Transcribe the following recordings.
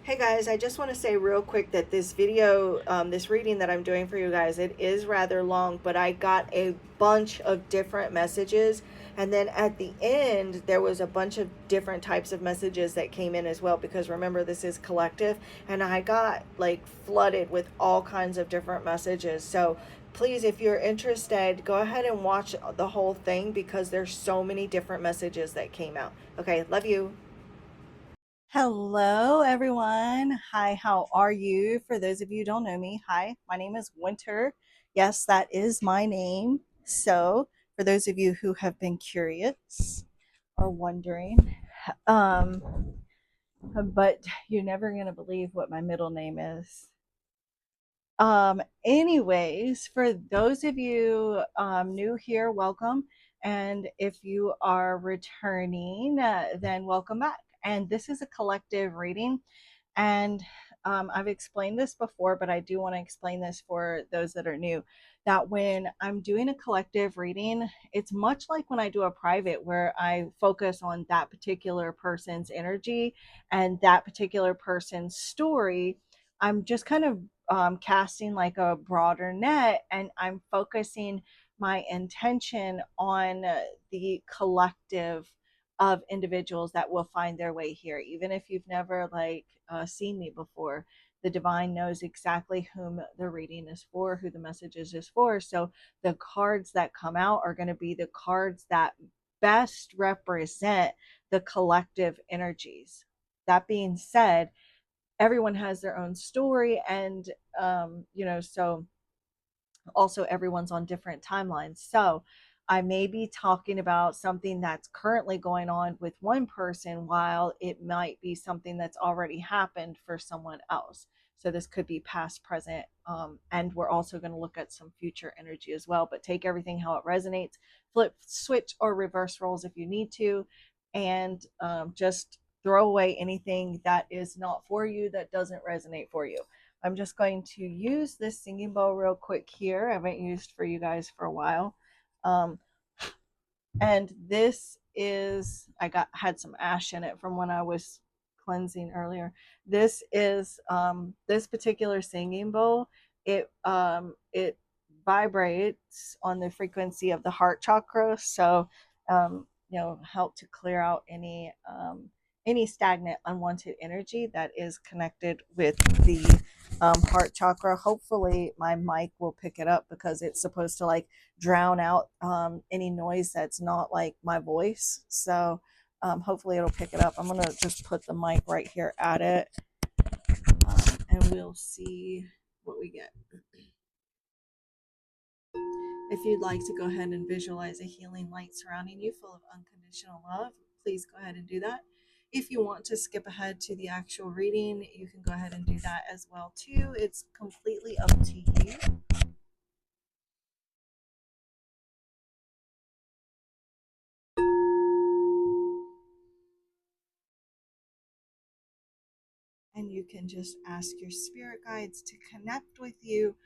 Hey guys, I just want to say real quick that this video, this reading that I'm doing for you guys, it is rather long, but I got a bunch of different messages. And then at the end, there was a bunch of different types of messages that came in as well, because remember, this is collective. And I got like flooded with all kinds of different messages. So please, if you're interested, go ahead and watch the whole thing because there's so many different messages that came out. Okay, love you. Hello, everyone. Hi, how are you? For those of you who don't know me, hi, my name is Winter. Yes, that is my name. So, for those of you who have been curious or wondering, um, but you're never going to believe what my middle name is. Anyways, for those of you new here, welcome. And if you are returning, then welcome back. And this is a collective reading. And I've explained this before, but I do want to explain this for those that are new, that when I'm doing a collective reading, it's much like when I do a private where I focus on that particular person's energy and that particular person's story. I'm just kind of casting like a broader net, and I'm focusing my intention on the collective of individuals that will find their way here. Even if you've never seen me before, the divine knows exactly whom the reading is for, who the messages is for. So the cards that come out are going to be the cards that best represent the collective energies. That being said, everyone has their own story, and so also everyone's on different timelines. So I may be talking about something that's currently going on with one person while it might be something that's already happened for someone else. So this could be past, present, and we're also going to look at some future energy as well. But take everything how it resonates, flip, switch, or reverse roles if you need to, and just throw away anything that is not for you, that doesn't resonate for you. I'm just going to use this singing bowl real quick here. I haven't used for you guys for a while. Um, and this is, I had some ash in it from when I was cleansing earlier. This is this particular singing bowl. It vibrates on the frequency of the heart chakra. So help to clear out any stagnant, unwanted energy that is connected with the heart chakra. Hopefully, my mic will pick it up because it's supposed to like drown out any noise that's not like my voice. So hopefully, it'll pick it up. I'm gonna just put the mic right here at it, and we'll see what we get. If you'd like to go ahead and visualize a healing light surrounding you full of unconditional love, please go ahead and do that. If you want to skip ahead to the actual reading, you can go ahead and do that as well too. It's completely up to you. And you can just ask your spirit guides to connect with you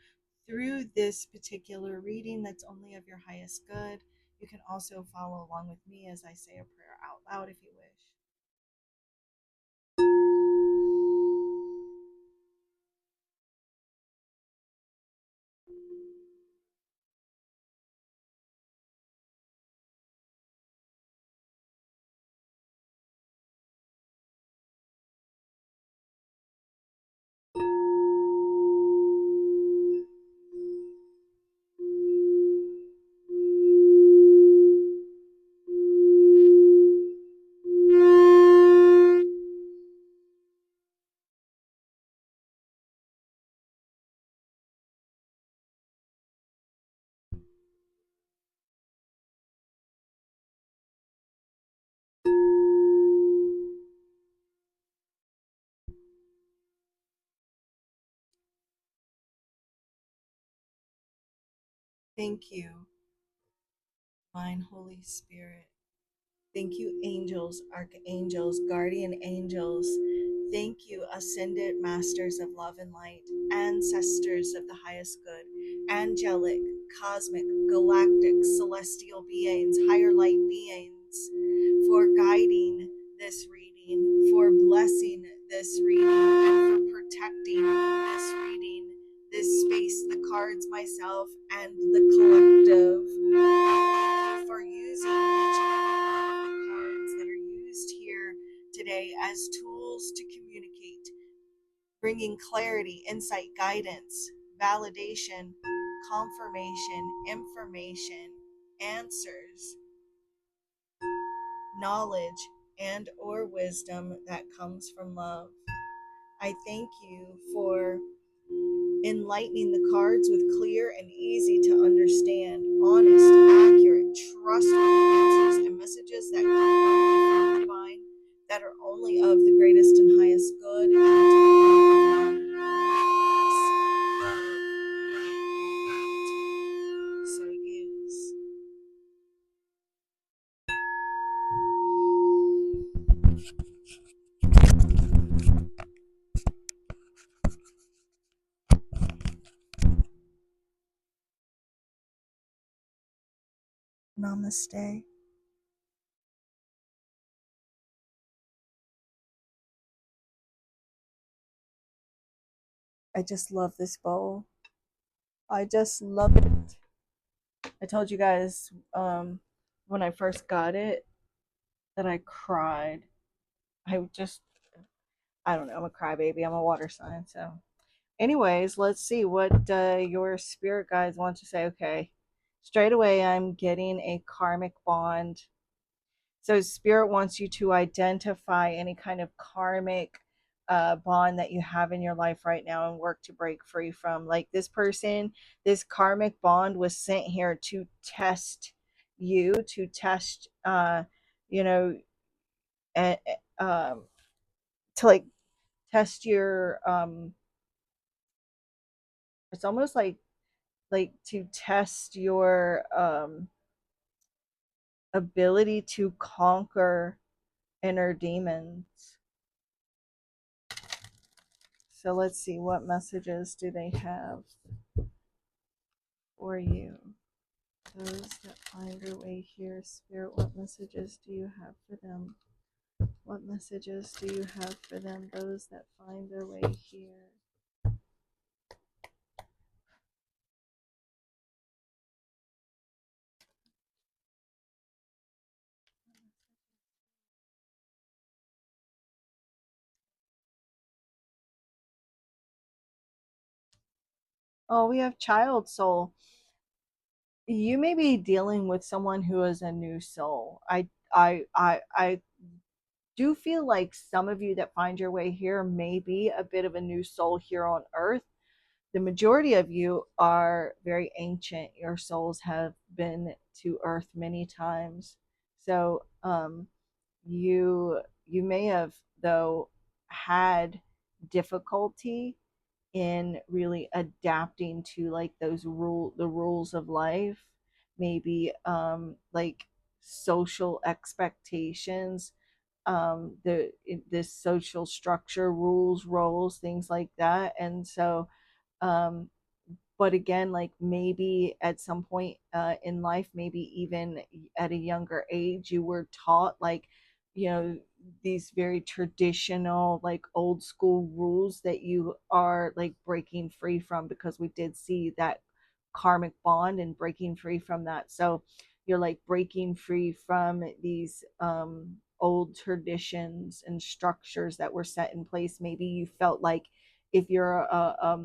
through this particular reading that's only of your highest good. You can also follow along with me as I say a prayer out loud if you wish. Thank you, Divine Holy Spirit. Thank you, angels, archangels, guardian angels. Thank you, ascended masters of love and light, ancestors of the highest good, angelic, cosmic, galactic, celestial beings, higher light beings, for guiding this reading, for blessing this reading, and cards myself and the collective. Thank you for using each and every one of the cards that are used here today as tools to communicate, bringing clarity, insight, guidance, validation, confirmation, information, answers, knowledge, and or wisdom that comes from love. I thank you for enlightening the cards with clear and easy to understand, honest, accurate, trustworthy answers and messages that come from the divine, that are only of the greatest and highest good, and so is. Namaste. I just love this bowl. I just love it. I told you guys when I first got it that I cried. I just, I don't know, I'm a crybaby. I'm a water sign. So, anyways, let's see what your spirit guides want to say. Okay, straight away, I'm getting a karmic bond. So, spirit wants you to identify any kind of karmic bond that you have in your life right now and work to break free from. Like this person, this karmic bond was sent here to test you, to test, you know, and, to like test your, it's almost like to test your ability to conquer inner demons. So let's see, what messages do they have for you? Those that find their way here, Spirit, what messages do you have for them? What messages do you have for them, those that find their way here? Oh, we have child soul. You may be dealing with someone who is a new soul. I do feel like some of you that find your way here may be a bit of a new soul here on earth. The majority of you are very ancient. Your souls have been to earth many times. So you may have, though, had difficulty in really adapting to like the rules of life, maybe like social expectations, this social structure, rules, roles, things like that. And so um but again, like maybe at some point in life, maybe even at a younger age, you were taught like, these very traditional, like old school rules that you are like breaking free from, because we did see that karmic bond and breaking free from that. So you're like breaking free from these old traditions and structures that were set in place. Maybe you felt like, if you're a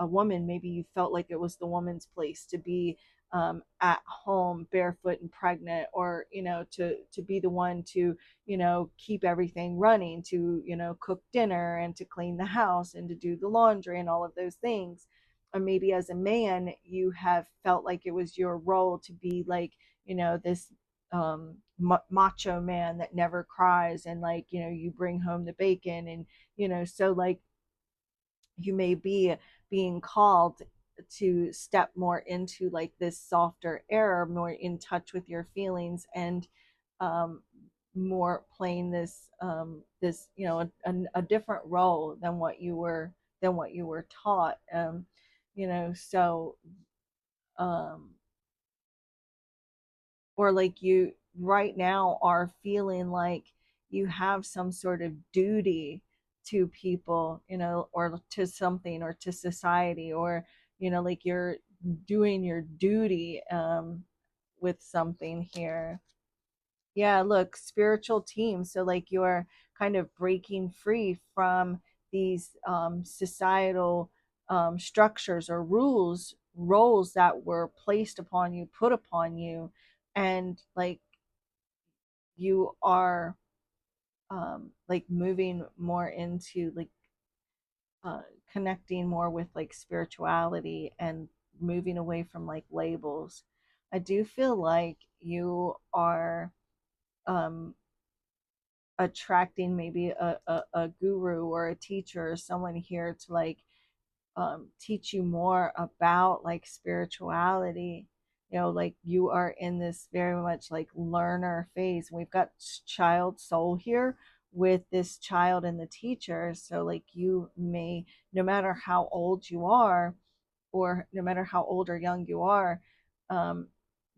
woman, maybe you felt like it was the woman's place to be at home barefoot and pregnant, or to be the one to keep everything running, to cook dinner and to clean the house and to do the laundry and all of those things. Or maybe as a man, you have felt like it was your role to be like, this macho man that never cries, and like, you bring home the bacon, and so like you may be being called to step more into like this softer air, more in touch with your feelings, and um, more playing this a different role than what you were taught. So um, or like you right now are feeling like you have some sort of duty to people, or to something, or to society, or like you're doing your duty with something here. Yeah, look, spiritual team. So like you're kind of breaking free from these societal structures or rules, roles that were placed upon you, put upon you, and like you are like moving more into like uh, connecting more with like spirituality and moving away from like labels. I do feel like you are um, attracting maybe a guru or a teacher or someone here to like teach you more about like spirituality. Like you are in this very much like learner phase. We've got child soul here with this child and the teacher. So like you may, no matter how old you are, or no matter how old or young you are, um,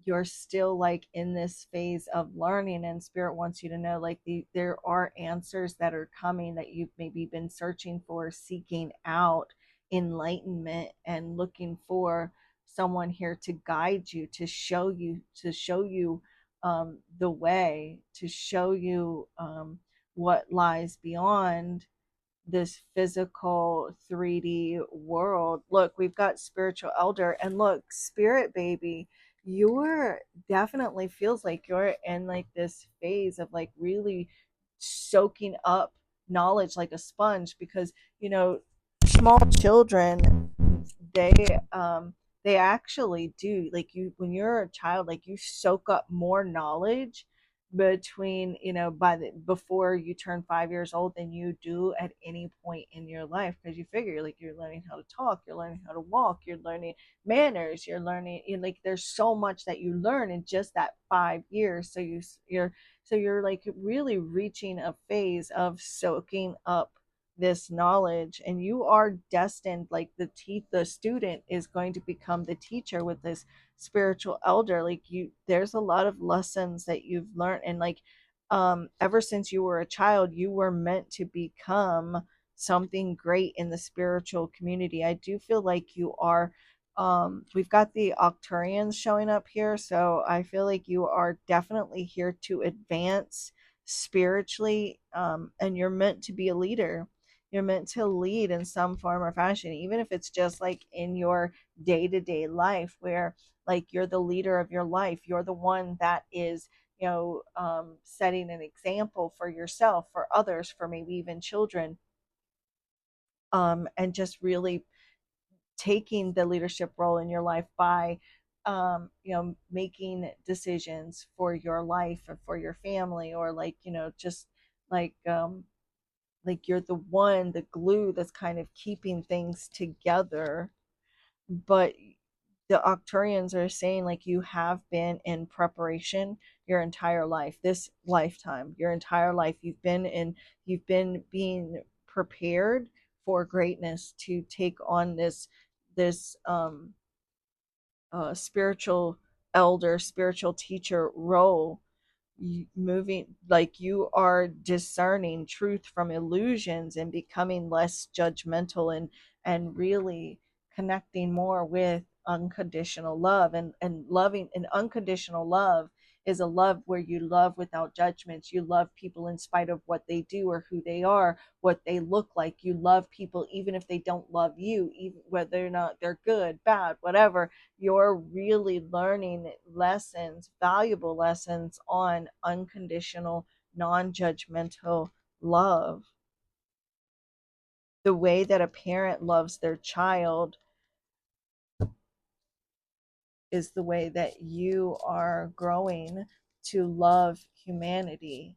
you're still like in this phase of learning, and spirit wants you to know like there are answers that are coming that you've maybe been searching for, seeking out enlightenment and looking for someone here to guide you, to show you the way, to show you what lies beyond this physical 3D world. Look, we've got spiritual elder, and look, spirit baby, you're definitely feels like you're in like this phase of like really soaking up knowledge like a sponge, because small children, they they actually do, like, you when you're a child, like you soak up more knowledge between by the before you turn 5 years old than you do at any point in your life, because you figure like you're learning how to talk, you're learning how to walk, you're learning manners, you're learning, like there's so much that you learn in just that 5 years. So you're like really reaching a phase of soaking up this knowledge, and you are destined, like the student is going to become the teacher with this spiritual elder. Like there's a lot of lessons that you've learned, and like ever since you were a child, you were meant to become something great in the spiritual community. I do feel like you are we've got the Octurians showing up here, so I feel like you are definitely here to advance spiritually, and you're meant to be a leader. You're meant to lead in some form or fashion, even if it's just like in your day-to-day life, where like you're the leader of your life, you're the one that is setting an example for yourself, for others, for maybe even children, and just really taking the leadership role in your life by making decisions for your life or for your family, or like just like you're the one, the glue that's kind of keeping things together. But the Octurians are saying like you have been in preparation your entire life, this lifetime, your entire life. You've been being prepared for greatness, to take on this spiritual elder, spiritual teacher role. Moving, like you are discerning truth from illusions and becoming less judgmental, and really connecting more with unconditional love, and loving. And unconditional love is a love where you love without judgments. You love people in spite of what they do or who they are, what they look like. You love people even if they don't love you, even whether or not they're good, bad, whatever. You're really learning lessons, valuable lessons on unconditional, non-judgmental love. The way that a parent loves their child is the way that you are growing to love humanity,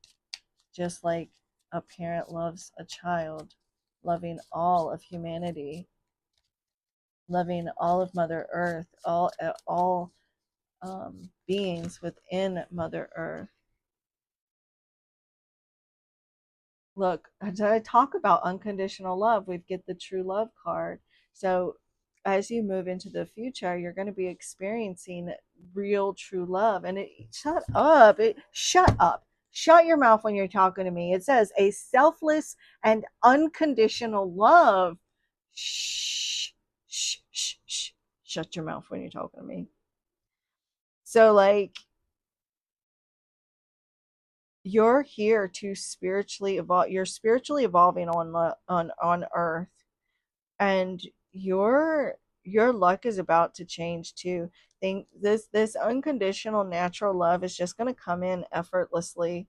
just like a parent loves a child, loving all of humanity, loving all of Mother Earth, all beings within Mother Earth. Look, as I talk about unconditional love, we get the true love card. So as you move into the future, you're going to be experiencing real true love. And shut up. Shut your mouth when you're talking to me. It says a selfless and unconditional love. Shh, shh, shh, shh. shut your mouth when you're talking to me. So like you're here to spiritually evolve. You're spiritually evolving on earth, and your luck is about to change too. Think this unconditional natural love is just going to come in effortlessly.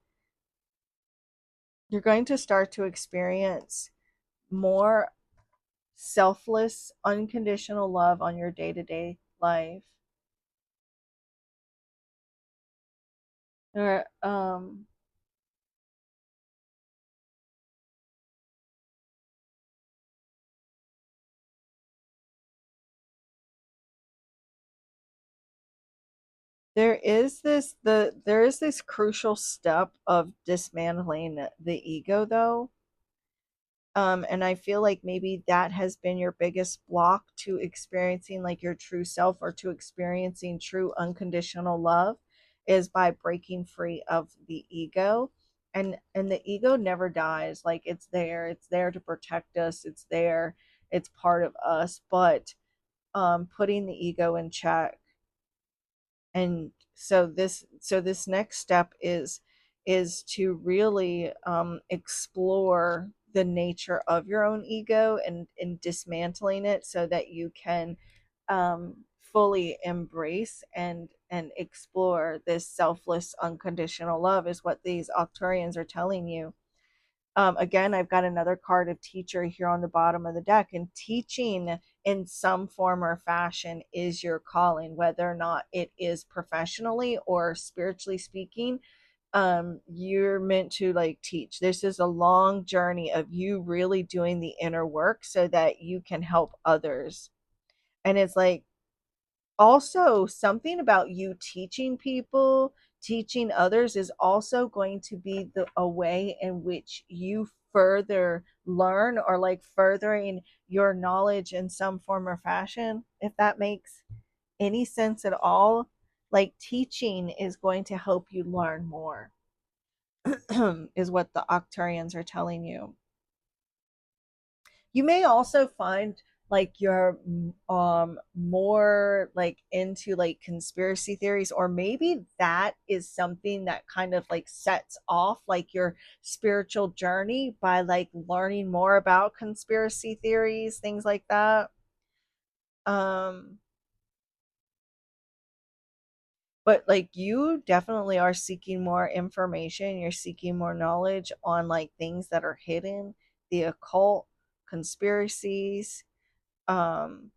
You're going to start to experience more selfless unconditional love on your day-to-day life. Or there is this crucial step of dismantling the ego though. And I feel like maybe that has been your biggest block to experiencing like your true self, or to experiencing true unconditional love, is by breaking free of the ego. And the ego never dies. Like it's there to protect us, it's there, it's part of us. But putting the ego in check. And so this next step is to really explore the nature of your own ego, and dismantling it so that you can fully embrace and explore this selfless unconditional love, is what these Octurians are telling you. Again, I've got another card of teacher here on the bottom of the deck, and teaching in some form or fashion is your calling, whether or not it is professionally or spiritually speaking. You're meant to like teach. This is a long journey of you really doing the inner work so that you can help others. And it's like also something about you teaching people, teaching others, is also going to be a way in which you further learn, or like furthering your knowledge in some form or fashion, if that makes any sense at all. Like teaching is going to help you learn more, is what the Octarians are telling you. You may also find like you're more like into like conspiracy theories, or maybe that is something that kind of like sets off like your spiritual journey, by like learning more about conspiracy theories, things like that. um but like you definitely are seeking more information, you're seeking more knowledge on like things that are hidden, the occult, conspiracies. um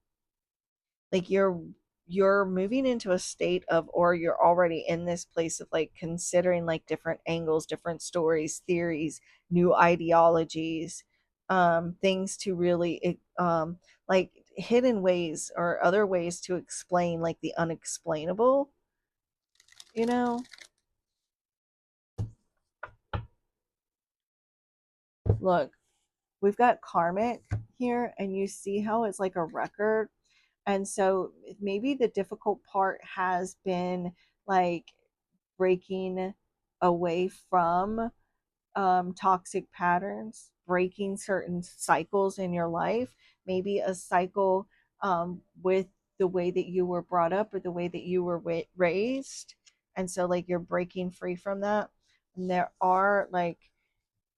like you're moving into a state of, or you're already in this place of like considering like different angles, different stories, theories, new ideologies, things to really like hidden ways or other ways to explain like the unexplainable, you know. Look, we've got karmic here, and you see how it's like a record. And so maybe the difficult part has been like breaking away from toxic patterns, breaking certain cycles in your life, maybe a cycle with the way that you were brought up, or the way that you were raised. And so like you're breaking free from that. And there are like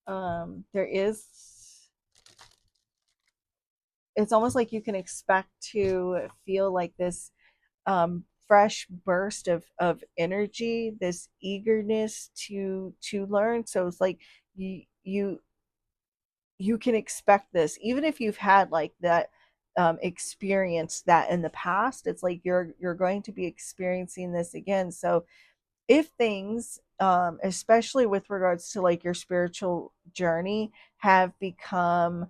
there is, it's almost like you can expect to feel like this fresh burst of energy, this eagerness to learn. So it's like you you can expect this, even if you've had like that experience that in the past. It's like you're going to be experiencing this again. So if things especially with regards to like your spiritual journey have become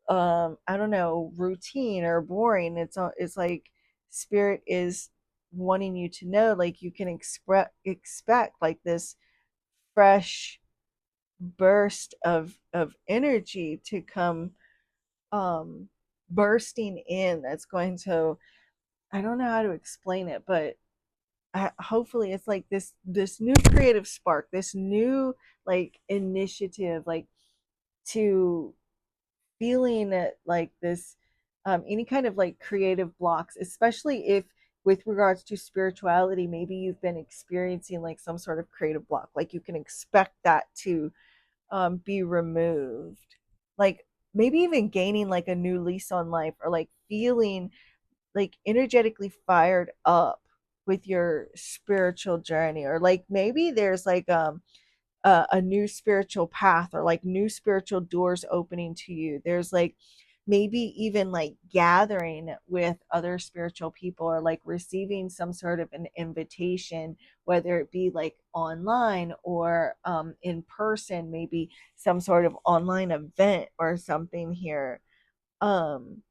I don't know, routine or boring, it's like spirit is wanting you to know like you can expect like this fresh burst of energy to come um bursting in, that's going to, I don't know how to explain it, but hopefully it's like this new creative spark, this new like initiative, like to feeling it like this any kind of like creative blocks, especially if with regards to spirituality, maybe you've been experiencing like some sort of creative block. Like you can expect that to be removed. Like maybe even gaining like a new lease on life, or like feeling like energetically fired up with your spiritual journey, or like maybe there's like a new spiritual path, or like new spiritual doors opening to you. There's like maybe even like gathering with other spiritual people, or like receiving some sort of an invitation, whether it be like online or in person, maybe some sort of online event or something here. um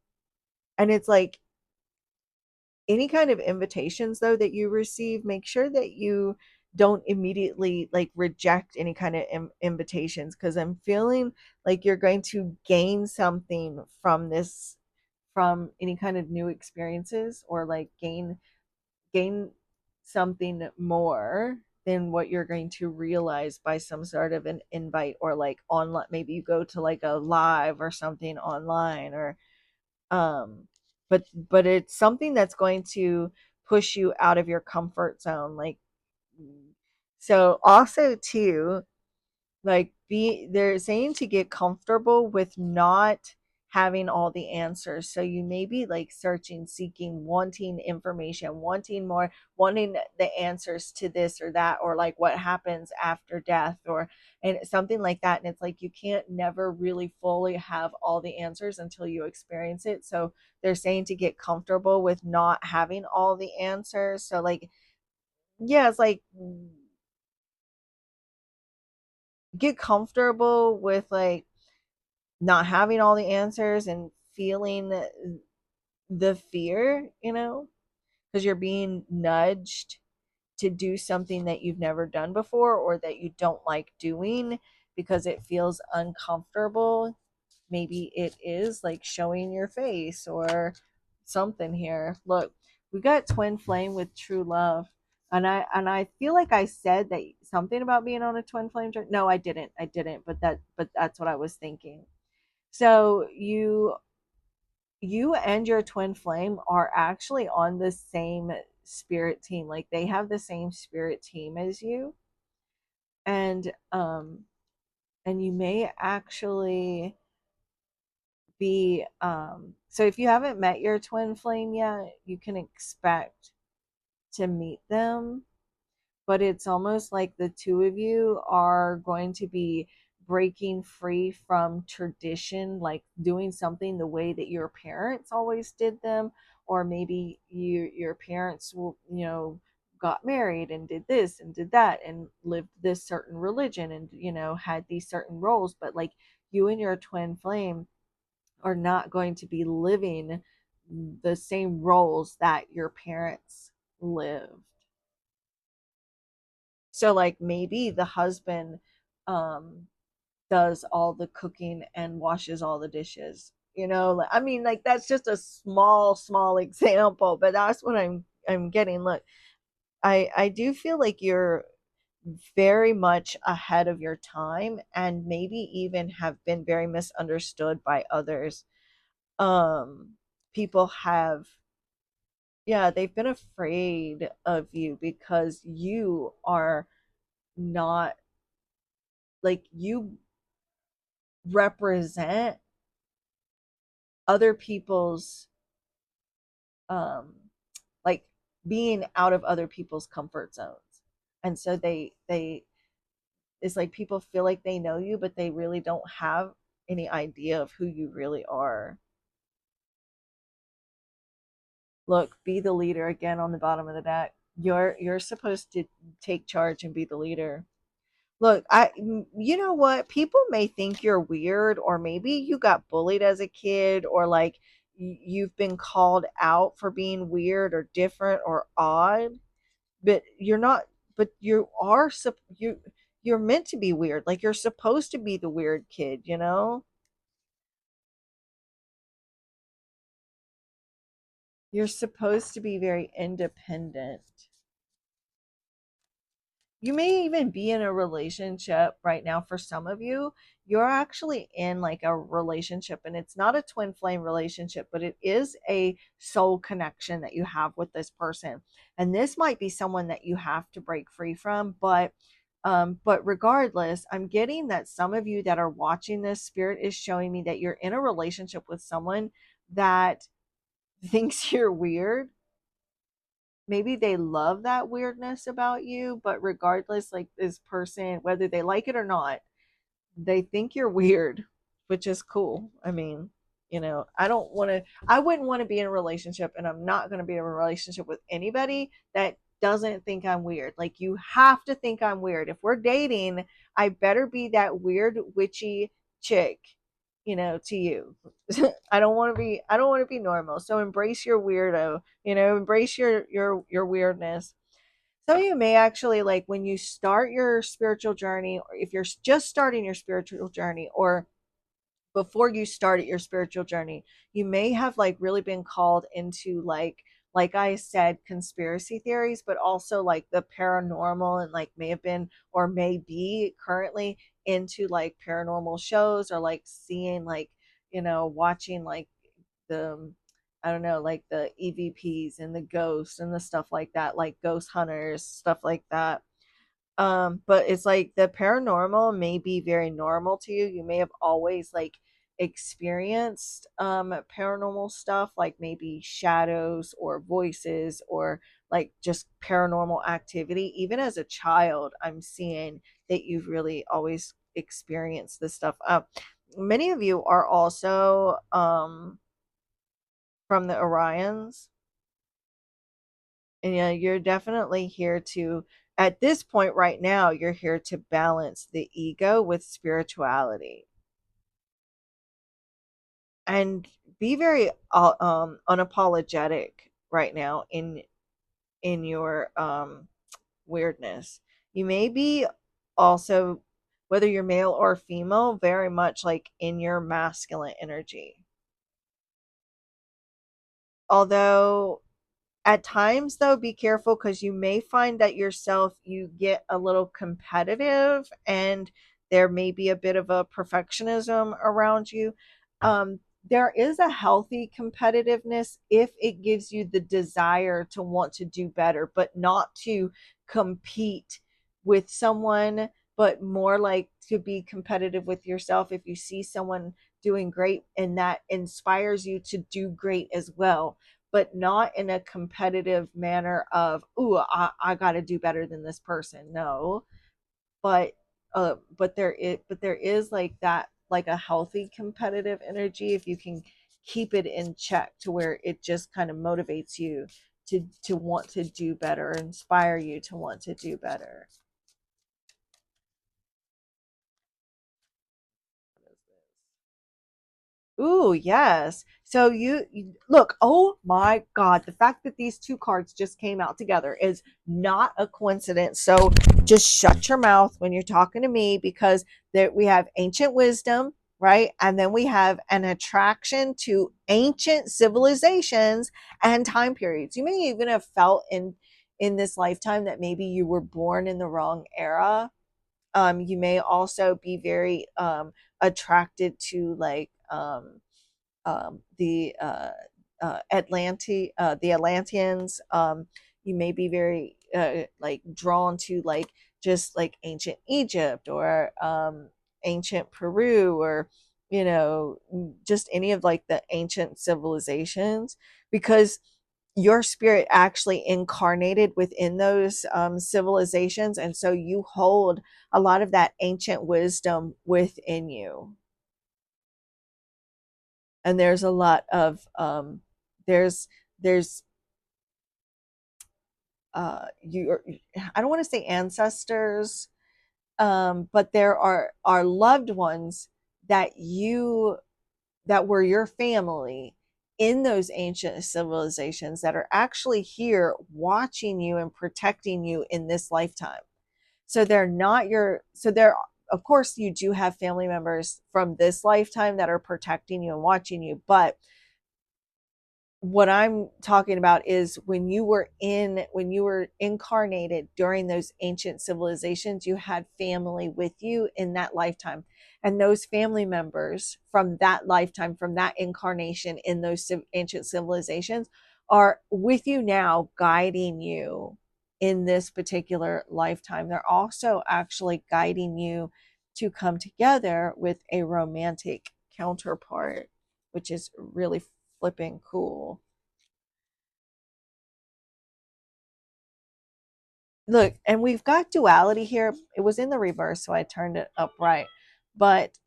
and it's like any kind of invitations though that you receive, make sure that you don't immediately like reject any kind of invitations, because I'm feeling like you're going to gain something from this, from any kind of new experiences, or like gain something more than what you're going to realize by some sort of an invite, or like online, maybe you go to like a live or something online, or um but it's something that's going to push you out of your comfort zone. Like, so also too, like be they're saying to get comfortable with not having all the answers. So you may be like searching, seeking, wanting information, wanting more, wanting the answers to this or that, or like what happens after death, or and something like that. And it's like you can't never really fully have all the answers until you experience it. So they're saying to get comfortable with not having all the answers. So like, yeah, it's like get comfortable with like not having all the answers, and feeling the fear, because you're being nudged to do something that you've never done before, or that you don't like doing because it feels uncomfortable. Maybe it is like showing your face or something here. Look, we got twin flame with true love. And I feel like I said that something about being on a twin flame journey. No, I didn't, but that's what I was thinking. So you and your twin flame are actually on the same spirit team. Like they have the same spirit team as you. And you may actually be so if you haven't met your twin flame yet, you can expect to meet them. But it's almost like the two of you are going to be breaking free from tradition, like doing something the way that your parents always did them. Or maybe your parents will, got married and did this and did that and lived this certain religion, and had these certain roles. But like you and your twin flame are not going to be living the same roles that your parents lived. So like maybe the husband um does all the cooking and washes all the dishes. Like, I mean, like that's just a small example, but that's what I'm getting. Look, I do feel like you're very much ahead of your time, and maybe even have been very misunderstood by others. People have, yeah, they've been afraid of you because you are not, like, you represent other people's um like being out of other people's comfort zones. And so they it's like people feel like they know you, but they really don't have any idea of who you really are. Look, be the leader again on the bottom of the deck. You're supposed to take charge and be the leader. Look, you know what? People may think you're weird, or maybe you got bullied as a kid, or like you've been called out for being weird or different or odd, but you're not. But you're meant to be weird. Like you're supposed to be the weird kid, you know? You're supposed to be very independent. you may even be in a relationship right now. For some of you, you're actually in like a relationship, and it's not a twin flame relationship, but it is a soul connection that you have with this person. And this might be someone that you have to break free from, but regardless, I'm getting that some of you that are watching this, spirit is showing me that you're in a relationship with someone that thinks you're weird. Maybe they love that weirdness about you, but regardless, like this person, whether they like it or not, they think you're weird, which is cool. I mean, I wouldn't want to be in a relationship, and I'm not going to be in a relationship with anybody that doesn't think I'm weird. Like, you have to think I'm weird. If we're dating, I better be that weird, witchy chick, to you. I don't want to be normal. So embrace your weirdo, embrace your weirdness. Some of you may actually, like, when you start your spiritual journey, or if you're just starting your spiritual journey, or before you started your spiritual journey, you may have like really been called into like I said, conspiracy theories, but also like the paranormal, and like may have been or may be currently into like paranormal shows, or like seeing like, watching like the, I don't know, like the EVPs and the ghosts and the stuff like that, like ghost hunters, stuff like that. But it's like the paranormal may be very normal to you. You may have always like experienced paranormal stuff, like maybe shadows or voices, or like just paranormal activity. Even as a child, I'm seeing that you've really always experienced this stuff. Many of you are also from the Orions. And yeah, you're definitely here to, at this point right now, you're here to balance the ego with spirituality, and be very unapologetic right now in your weirdness. You may be also, whether you're male or female, very much like in your masculine energy. Although at times, though, be careful, because you may find that yourself, you get a little competitive, and there may be a bit of a perfectionism around you. There is a healthy competitiveness if it gives you the desire to want to do better, but not to compete with someone, but more like to be competitive with yourself. If you see someone doing great and that inspires you to do great as well, but not in a competitive manner of, ooh, I got to do better than this person. No, but there is like that, like a healthy competitive energy, if you can keep it in check, to where it just kind of motivates you to want to do better, inspire you to want to do better. Ooh, yes. So look, oh my God, the fact that these two cards just came out together is not a coincidence. So just shut your mouth when you're talking to me, because there we have ancient wisdom, right? And then we have an attraction to ancient civilizations and time periods. You may even have felt in this lifetime that maybe you were born in the wrong era. You may also be very attracted to like the Atlanteans. You may be very like drawn to like just like ancient Egypt, or ancient Peru, or just any of like the ancient civilizations, because your spirit actually incarnated within those civilizations, and so you hold a lot of that ancient wisdom within you. And there's a lot of there's you I don't want to say ancestors, but there are loved ones that you that were your family in those ancient civilizations, that are actually here watching you and protecting you in this lifetime. So they're not your, so they're, of course you do have family members from this lifetime that are protecting you and watching you, but what I'm talking about is when you were incarnated during those ancient civilizations, you had family with you in that lifetime. And those family members from that lifetime, from that incarnation in those ancient civilizations, are with you now, guiding you in this particular lifetime. They're also actually guiding you to come together with a romantic counterpart, which is really flipping cool. Look, and we've got duality here. It was in the reverse, so I turned it upright. But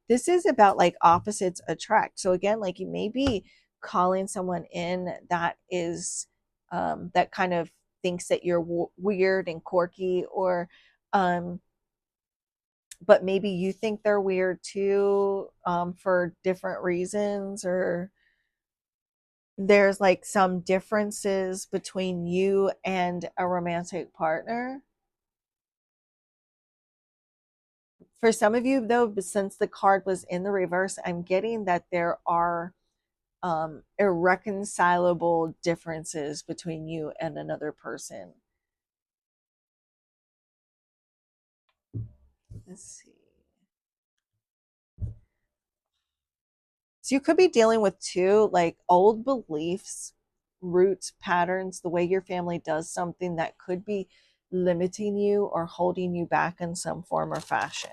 this is about like opposites attract. So again, like you may be calling someone in that is that kind of thinks that you're weird and quirky, or um but maybe you think they're weird too, for different reasons, or there's like some differences between you and a romantic partner. For some of you, though, since the card was in the reverse, I'm getting that there are irreconcilable differences between you and another person. Let's see. So you could be dealing with two like old beliefs, roots, patterns, the way your family does something that could be limiting you or holding you back in some form or fashion.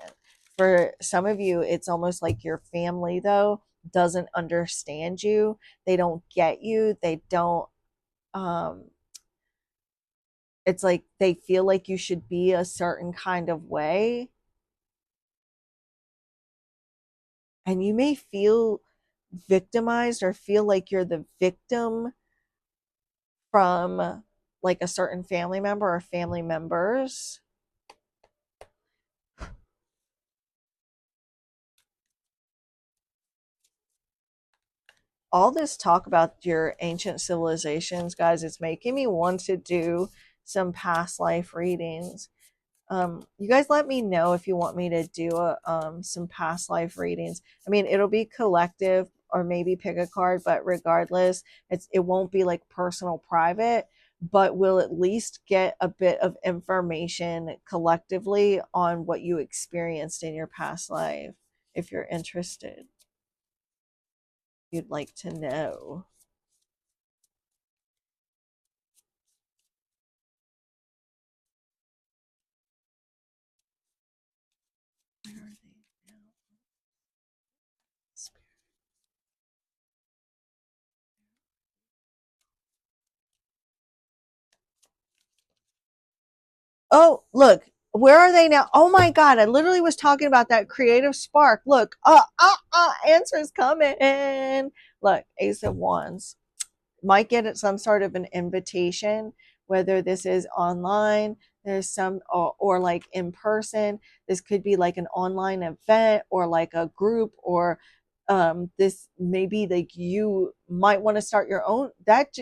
For some of you, it's almost like your family, though, doesn't understand you. They don't get you. They don't, um, it's like they feel like you should be a certain kind of way. And you may feel victimized or feel like you're the victim from like a certain family member or family members. All this talk about your ancient civilizations, guys, it's making me want to do some past life readings. You guys let me know if you want me to do some past life readings. I mean, it'll be collective or maybe pick a card, but regardless, it won't be like personal private, but we'll at least get a bit of information collectively on what you experienced in your past life. If you're interested, you'd like to know. Where are they now? Oh, look, where are they now? Oh my God, I literally was talking about that creative spark. Look, answers coming. Look, Ace of Wands. Might get some sort of an invitation, whether this is online, there's some, or like in person. This could be like an online event or like a group, or this maybe like you might want to start your own. That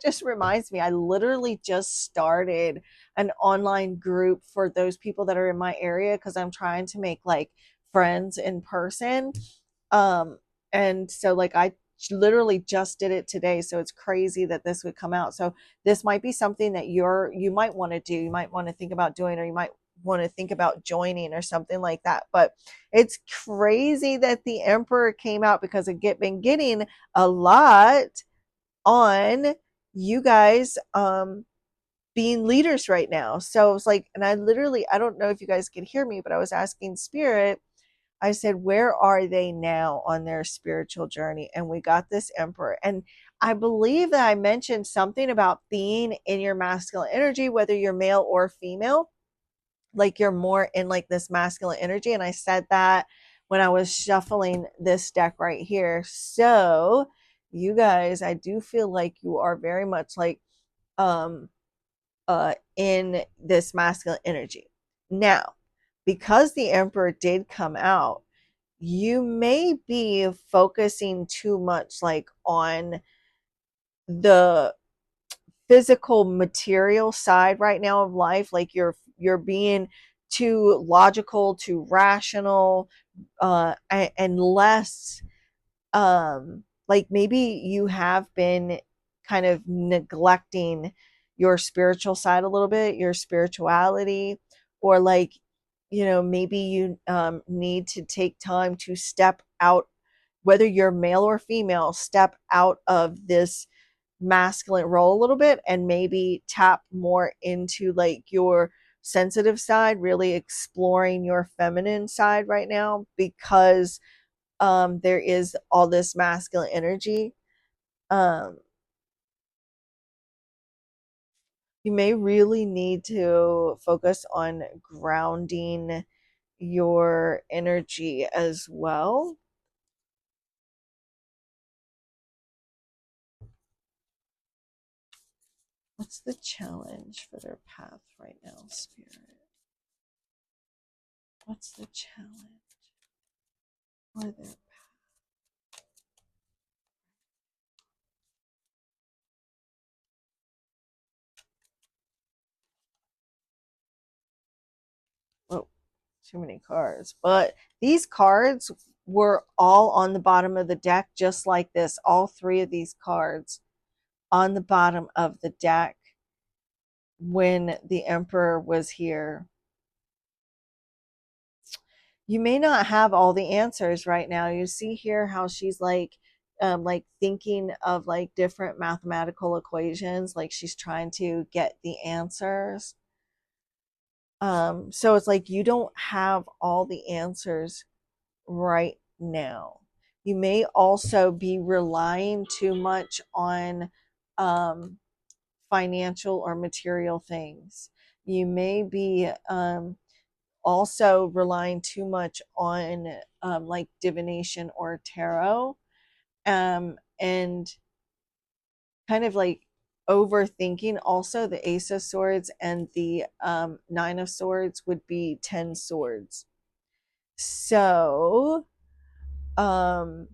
just reminds me, I literally just started an online group for those people that are in my area because I'm trying to make like friends in person. um and so like I literally just did it today, so it's crazy that this would come out. So this might be something that you might want to do, you might want to think about doing, or you might want to think about joining or something like that. But it's crazy that the Emperor came out because I've been getting a lot on you guys being leaders right now. So it's like, and I don't know if you guys can hear me, but I was asking Spirit, I said, where are they now on their spiritual journey? And we got this Emperor. And I believe that I mentioned something about being in your masculine energy, whether you're male or female, like you're more in like this masculine energy. And I said that when I was shuffling this deck right here. So you guys, I do feel like you are very much like um in this masculine energy. Now, because the Emperor did come out, you may be focusing too much like on the physical material side right now of life, like you're being too logical, too rational, and less like maybe you have been kind of neglecting your spiritual side a little bit, your spirituality, or like, maybe you need to take time to step out, whether you're male or female, step out of this masculine role a little bit and maybe tap more into like your sensitive side, really exploring your feminine side right now, because there is all this masculine energy. um you may really need to focus on grounding your energy as well. What's the challenge for their path right now, Spirit? What's the challenge for their oh, too many cards. But these cards were all on the bottom of the deck, just like this. All three of these cards on the bottom of the deck when the Emperor was here. You may not have all the answers right now. You see here how she's like thinking of like different mathematical equations, like she's trying to get the answers. So it's like you don't have all the answers right now. You may also be relying too much on um, financial or material things. You may be also relying too much on like divination or tarot, and kind of like overthinking. Also, the Ace of Swords and the Nine of Swords would be 10 swords. So, um,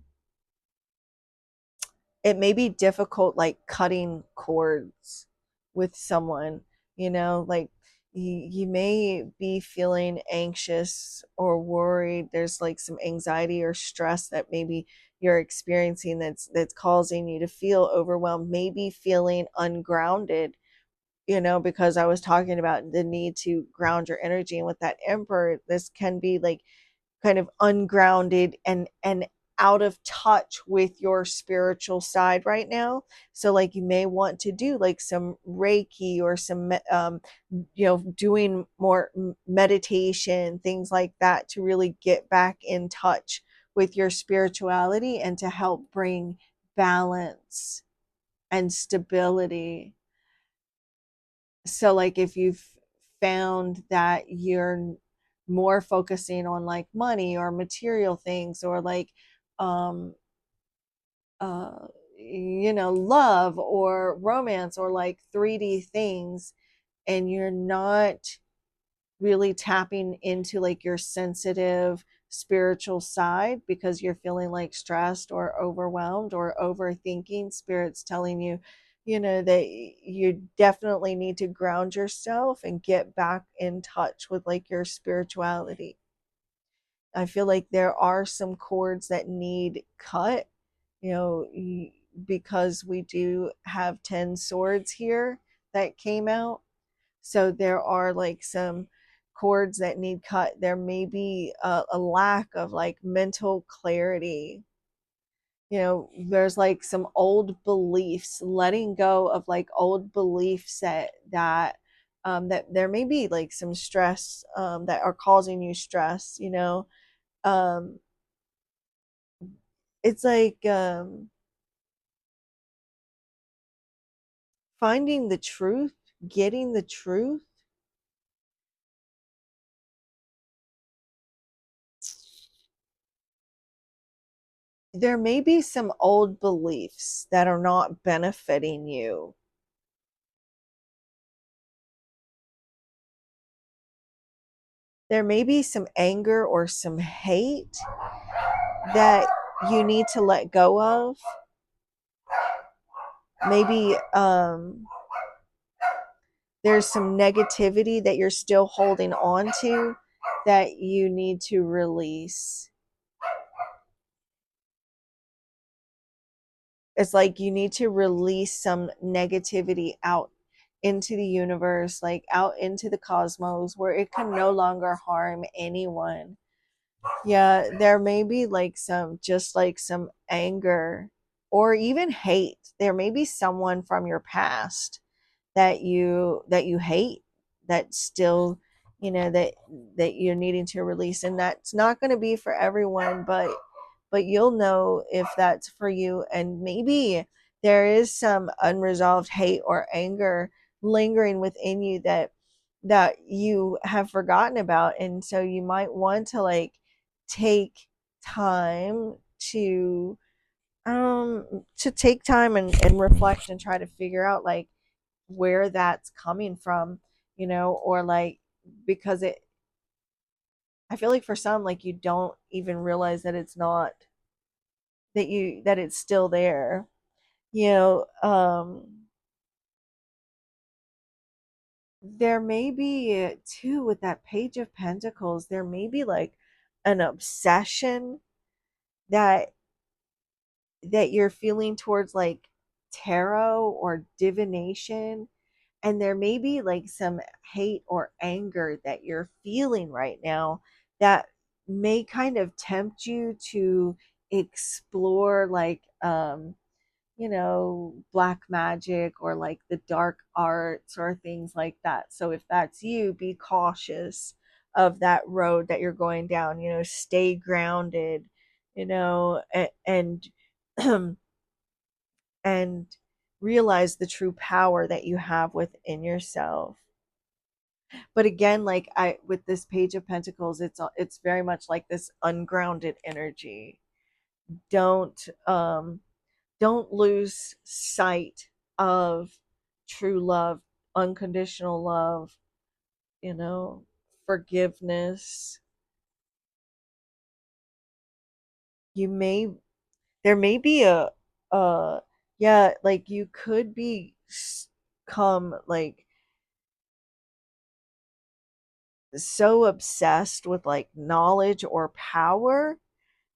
it may be difficult like cutting cords with someone, like you may be feeling anxious or worried. There's like some anxiety or stress that maybe you're experiencing that's causing you to feel overwhelmed, maybe feeling ungrounded, because I was talking about the need to ground your energy. And with that Emperor, this can be like kind of ungrounded and out of touch with your spiritual side right now. So like you may want to do like some Reiki or some doing more meditation, things like that, to really get back in touch with your spirituality and to help bring balance and stability. So like if you've found that you're more focusing on like money or material things, or like um love or romance or like 3D things, and you're not really tapping into like your sensitive spiritual side because you're feeling like stressed or overwhelmed or overthinking, Spirit's telling you, that you definitely need to ground yourself and get back in touch with like your spirituality. I feel like there are some cords that need cut, you know, because we do have 10 swords here that came out. So there are like some cords that need cut. There may be a lack of like mental clarity. There's like some old beliefs, letting go of like old beliefs that there may be like some stress that are causing you stress. Um, it's like finding the truth, getting the truth. There may be some old beliefs that are not benefiting you. There may be some anger or some hate that you need to let go of. Maybe there's some negativity that you're still holding on to that you need to release. it's like you need to release some negativity out into the universe, like out into the cosmos, where it can no longer harm anyone. Yeah, there may be like some, just like some anger or even hate. There may be someone from your past that you hate, that still, that you're needing to release, and that's not going to be for everyone, but you'll know if that's for you. And maybe there is some unresolved hate or anger lingering within you that you have forgotten about, and so you might want to like take time to take time and reflect and try to figure out like where that's coming from, or like, because I feel like for some, like, you don't even realize that it's not, that it's still there, you know. There may be too, with that Page of Pentacles, there may be like an obsession that you're feeling towards like tarot or divination, and there may be like some hate or anger that you're feeling right now that may kind of tempt you to explore like black magic or like the dark arts or things like that. So if that's you, be cautious of that road that you're going down, stay grounded, and and realize the true power that you have within yourself. But again, like, I with this Page of Pentacles, it's very much like this ungrounded energy. Don't um don't lose sight of true love, unconditional love, you know forgiveness. You may There may be uh yeah, like, you could be come like so obsessed with like knowledge or power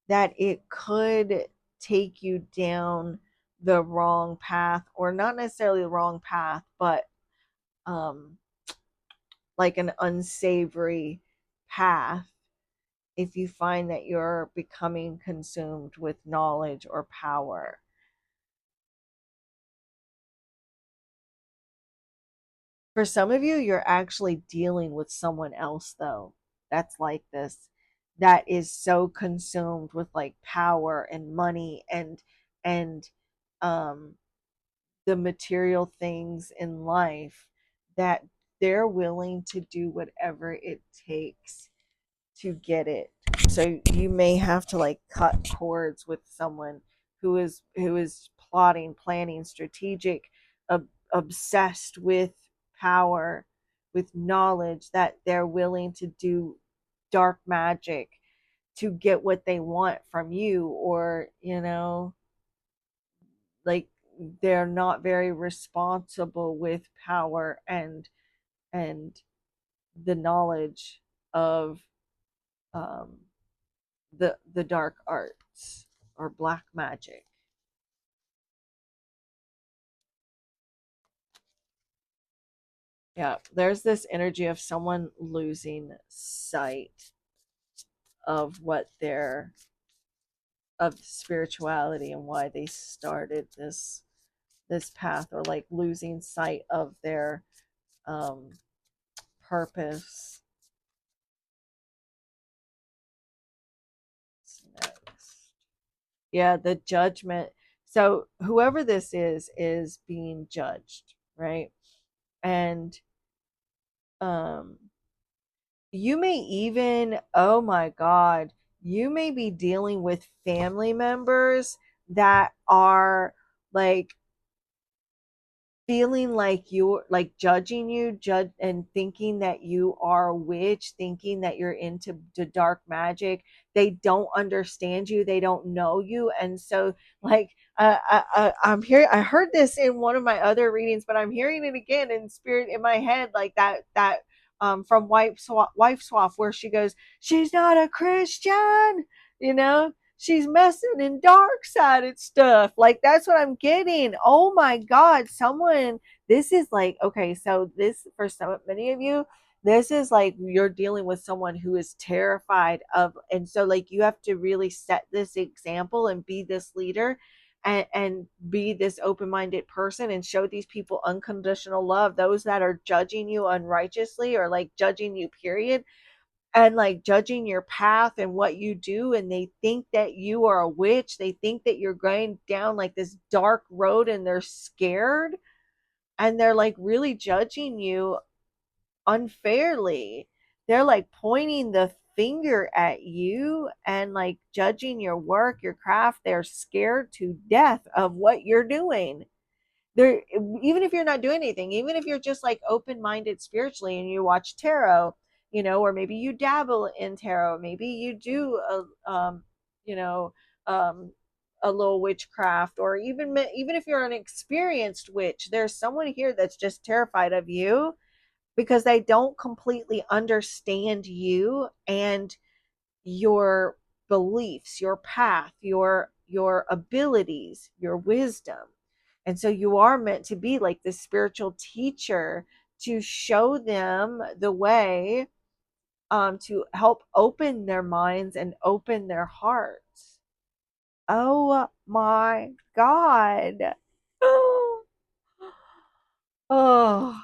that it could take you down the wrong path, or not necessarily the wrong path, but um like an unsavory path, if you find that you're becoming consumed with knowledge or power. For some of you, you're actually dealing with someone else, though, that's like this, that is so consumed with like power and money and um the material things in life, that they're willing to do whatever it takes to get it. So you may have to like cut cords with someone who is plotting, planning, strategic, obsessed with power, with knowledge, that they're willing to do dark magic to get what they want from you, or like, they're not very responsible with power and the knowledge of um the dark arts or black magic. Yeah, there's this energy of someone losing sight of what their of spirituality and why they started this path, or like losing sight of their um purpose. What's next? Yeah, the judgment. So whoever this is being judged, right? And um you may even, oh my God, you may be dealing with family members that are like feeling like you're like judging you, judge, and thinking that you are a witch, thinking that you're into the dark magic. They don't understand you, they don't know you, and so like I'm here. I heard this in one of my other readings, but I'm hearing it again in spirit in my head, like that from wife swap, where she goes, she's not a Christian, you know she's messing in dark sided stuff. Like that's what I'm getting. Oh my God. Someone, this is like, okay, so this for some many of you, this is like you're dealing with someone who is terrified of, and so like you have to really set this example and be this leader and be this open-minded person and show these people unconditional love, those that are judging you unrighteously or like judging you period, and like judging your path and what you do, and they think that you are a witch, they think that you're going down like this dark road and they're scared, and they're like really judging you unfairly. They're like pointing the finger at you and like judging your work, your craft. They're scared to death of what you're doing. They're, even if you're not doing anything, even if you're just like open-minded spiritually and you watch tarot, you know, or maybe you dabble in tarot, maybe you do you know, um a little witchcraft, or even if you're an experienced witch, there's someone here that's just terrified of you because they don't completely understand you and your beliefs, your path, your abilities, your wisdom. And so you are meant to be like this spiritual teacher to show them the way, to help open their minds and open their hearts. Oh my God. Oh,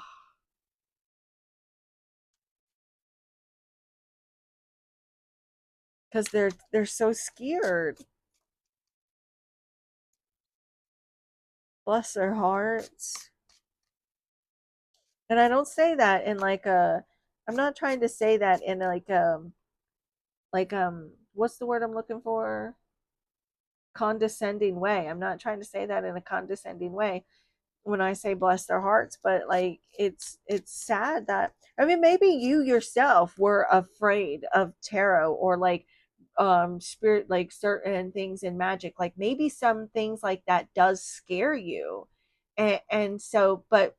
because they're so scared. Bless their hearts. And I don't say that in like a, I'm not trying to say that in like what's the word I'm looking for? Condescending way. I'm not trying to say that in a condescending way when I say bless their hearts, but like it's sad that, I mean, maybe you yourself were afraid of tarot or like spirit, like certain things in magic, like maybe some things like that does scare you. And so but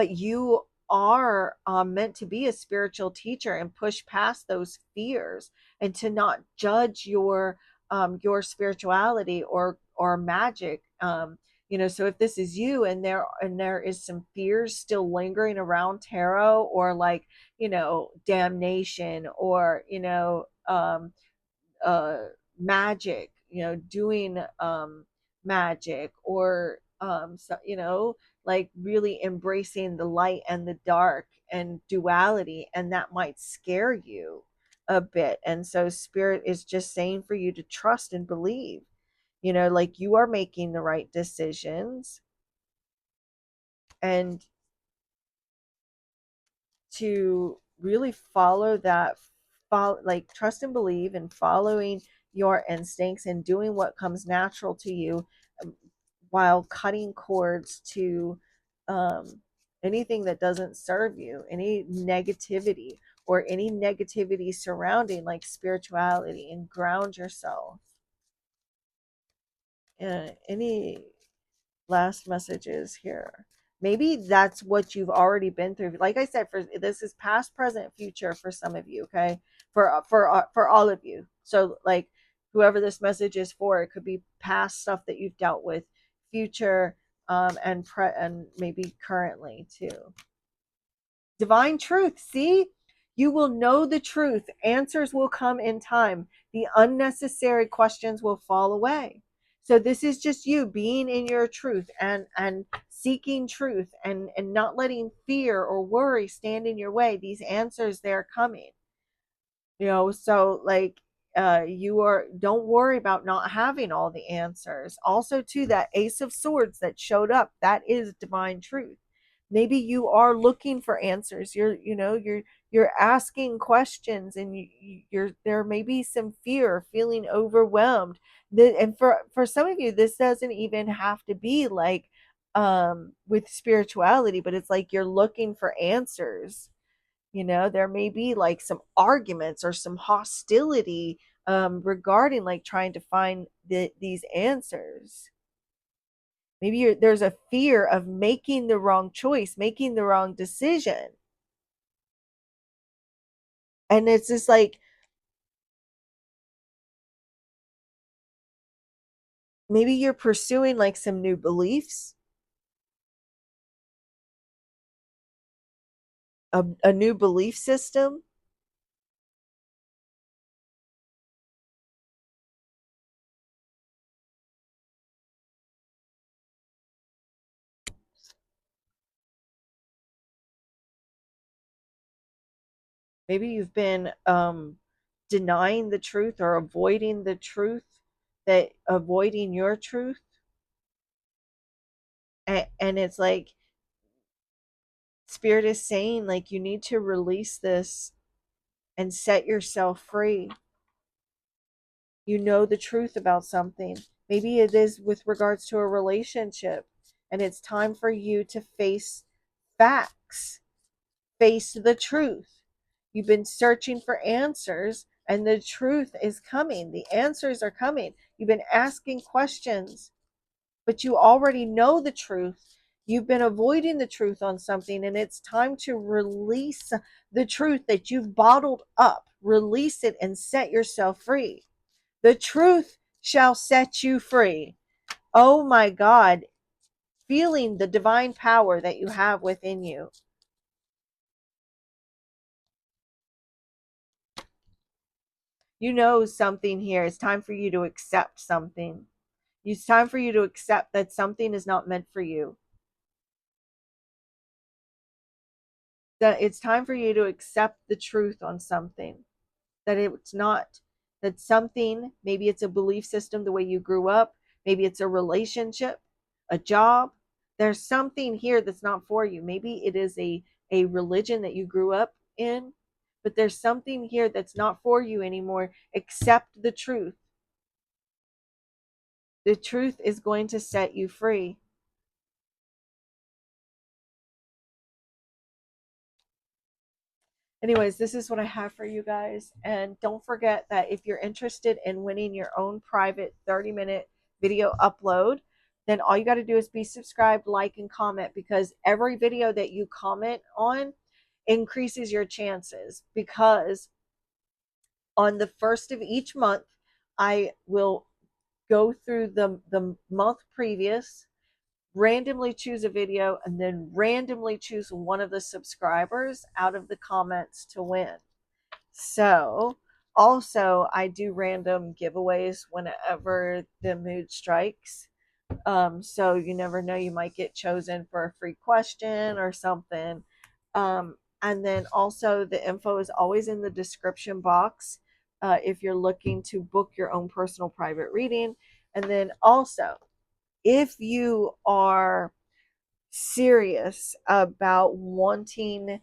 you are meant to be a spiritual teacher and push past those fears and to not judge your spirituality or magic. You know, so if this is you and there is some fears still lingering around tarot, or like, you know, damnation, or you know, uh magic, you know, doing magic, or so, you know, like really embracing the light and the dark and duality, and that might scare you a bit. And so spirit is just saying for you to trust and believe, you know, like you are making the right decisions, and to really follow that, follow, like trust and believe in following your instincts and doing what comes natural to you, um, while cutting cords to um, anything that doesn't serve you, any negativity or any negativity surrounding like spirituality, and ground yourself. Any last messages here? Maybe that's what you've already been through. Like I said, for this is past, present, future for some of you. Okay, for all of you. So like whoever this message is for, it could be past stuff that you've dealt with, future, and maybe currently too. Divine truth. See, you will know the truth. Answers will come in time. The unnecessary questions will fall away. So this is just you being in your truth and seeking truth, and not letting fear or worry stand in your way. These answers, they're coming. You know, so like you are, don't worry about not having all the answers. Also to that ace of swords that showed up, that is divine truth. Maybe you are looking for answers, you're, you know, you're asking questions, and you're, there may be some fear, feeling overwhelmed. And for some of you, this doesn't even have to be like with spirituality, but it's like you're looking for answers. You know, there may be like some arguments or some hostility regarding like trying to find these answers. Maybe there's a fear of making the wrong choice, making the wrong decision. And it's just like, maybe you're pursuing like some new beliefs, a new belief system. Maybe you've been denying the truth or avoiding the truth, that avoiding your truth. And it's like spirit is saying like you need to release this and set yourself free. You know the truth about something. Maybe it is with regards to a relationship, and it's time for you to face facts, face the truth. You've been searching for answers, and the truth is coming. The answers are coming. You've been asking questions, but you already know the truth. You've been avoiding the truth on something, and it's time to release the truth that you've bottled up. Release it and set yourself free. The truth shall set you free. Oh my God. Feeling the divine power that you have within you. You know something here. It's time for you to accept something. It's time for you to accept that something is not meant for you. That it's time for you to accept the truth on something. That it's not, that something, maybe it's a belief system, the way you grew up, maybe it's a relationship, a job. There's something here that's not for you. Maybe it is a religion that you grew up in, but there's something here that's not for you anymore. Accept the truth. The truth is going to set you free. Anyways, this is what I have for you guys. And don't forget that if you're interested in winning your own private 30-minute video upload, then all you got to do is be subscribed, like, and comment, because every video that you comment on increases your chances. Because on the first of each month, I will go through the month previous, randomly choose a video, and then randomly choose one of the subscribers out of the comments to win. So, also, I do random giveaways whenever the mood strikes. So you never know, you might get chosen for a free question or something. And then also, the info is always in the description box if you're looking to book your own personal private reading. And then also, if you are serious about wanting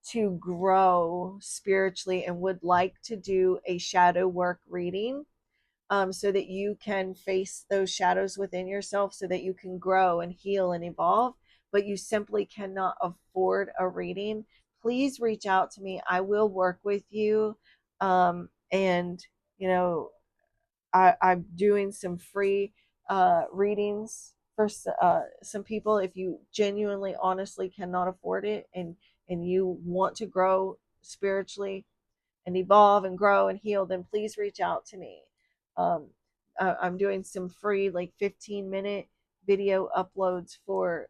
to grow spiritually and would like to do a shadow work reading, so that you can face those shadows within yourself, so that you can grow and heal and evolve, but you simply cannot afford a reading, please reach out to me. I will work with you. And, you know, I'm doing some free readings for some people. If you genuinely, honestly cannot afford it, and you want to grow spiritually and evolve and grow and heal, then please reach out to me. Um, I'm doing some free, like 15-minute video uploads for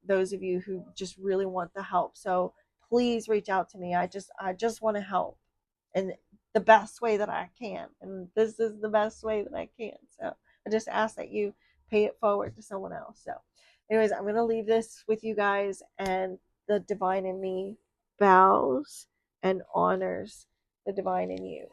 those of you who just really want the help. So please reach out to me. I just want to help in the best way that I can, and this is the best way that I can. So I just ask that you pay it forward to someone else. So, anyways, I'm gonna leave this with you guys, and the divine in me bows and honors the divine in you.